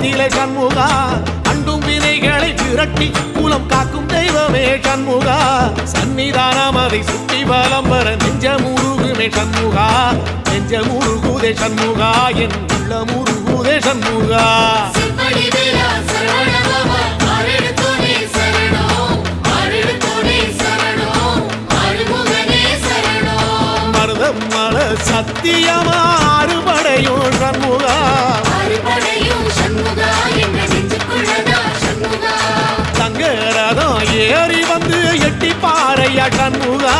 கோலத்திலே சண்முகா அண்டும் வினைகளை விரட்டி குலம் காக்கும் தெய்வமே சண்முகா சன்னிதானம் அதை சுற்றி பலம் வர நெஞ்சமுருகுமே சண்முகா நெஞ்சமுருகுதே சண்முகா என் உள்ள முருகுதே சண்முகா மருதமல சத்தியமா அறுபடையும் சண்முகா தங்கரதம் ஏறி வந்து எட்டி பாறையா சண்முகா